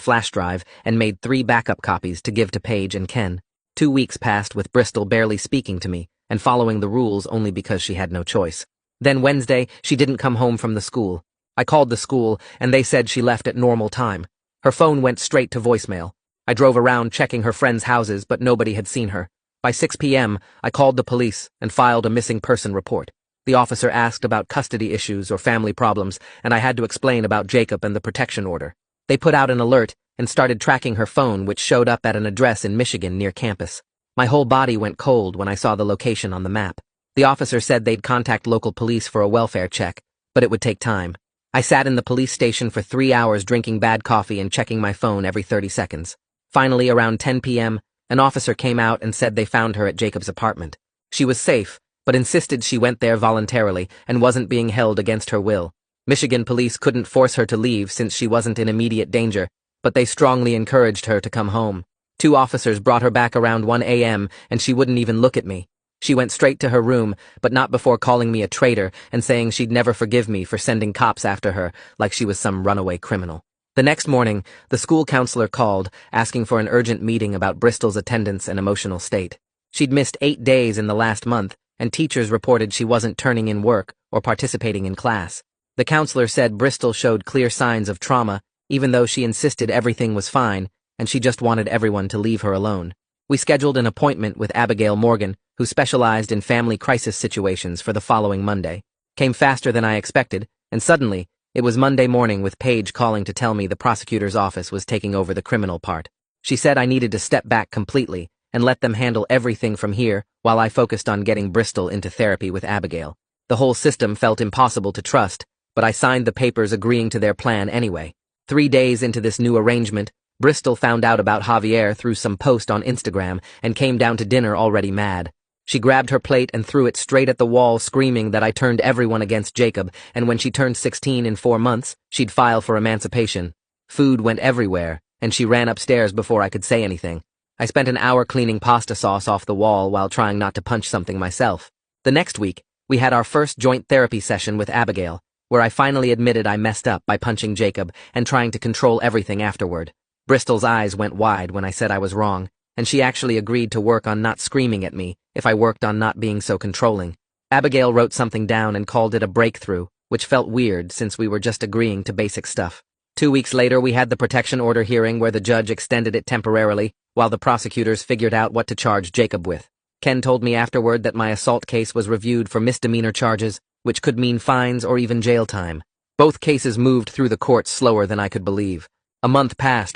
flash drive and made 3 backup copies to give to Paige and Ken. 2 weeks passed with Bristol barely speaking to me and following the rules only because she had no choice. Then Wednesday, she didn't come home from the school. I called the school and they said she left at normal time. Her phone went straight to voicemail. I drove around checking her friends' houses, but nobody had seen her. By 6 p.m., I called the police and filed a missing person report. The officer asked about custody issues or family problems, and I had to explain about Jacob and the protection order. They put out an alert and started tracking her phone, which showed up at an address in Michigan near campus. My whole body went cold when I saw the location on the map. The officer said they'd contact local police for a welfare check, but it would take time. I sat in the police station for 3 hours drinking bad coffee and checking my phone every 30 seconds. Finally, around 10 p.m., an officer came out and said they found her at Jacob's apartment. She was safe, but insisted she went there voluntarily and wasn't being held against her will. Michigan police couldn't force her to leave since she wasn't in immediate danger, but they strongly encouraged her to come home. 2 officers brought her back around 1 a.m. and she wouldn't even look at me. She went straight to her room, but not before calling me a traitor and saying she'd never forgive me for sending cops after her like she was some runaway criminal. The next morning, the school counselor called, asking for an urgent meeting about Bristol's attendance and emotional state. She'd missed 8 days in the last month, and teachers reported she wasn't turning in work or participating in class. The counselor said Bristol showed clear signs of trauma, even though she insisted everything was fine, and she just wanted everyone to leave her alone. We scheduled an appointment with Abigail Morgan, who specialized in family crisis situations, for the following Monday. Came faster than I expected, and suddenly, it was Monday morning with Paige calling to tell me the prosecutor's office was taking over the criminal part. She said I needed to step back completely and let them handle everything from here while I focused on getting Bristol into therapy with Abigail. The whole system felt impossible to trust, but I signed the papers agreeing to their plan anyway. 3 days into this new arrangement, Bristol found out about Javier through some post on Instagram and came down to dinner already mad. She grabbed her plate and threw it straight at the wall, screaming that I turned everyone against Jacob, and when she turned 16 in 4 months, she'd file for emancipation. Food went everywhere, and she ran upstairs before I could say anything. I spent an hour cleaning pasta sauce off the wall while trying not to punch something myself. The next week, we had our first joint therapy session with Abigail, where I finally admitted I messed up by punching Jacob and trying to control everything afterward. Bristol's eyes went wide when I said I was wrong, and she actually agreed to work on not screaming at me if I worked on not being so controlling. Abigail wrote something down and called it a breakthrough, which felt weird since we were just agreeing to basic stuff. 2 weeks later, we had the protection order hearing where the judge extended it temporarily while the prosecutors figured out what to charge Jacob with. Ken told me afterward that my assault case was reviewed for misdemeanor charges, which could mean fines or even jail time. Both cases moved through the courts slower than I could believe. A month passed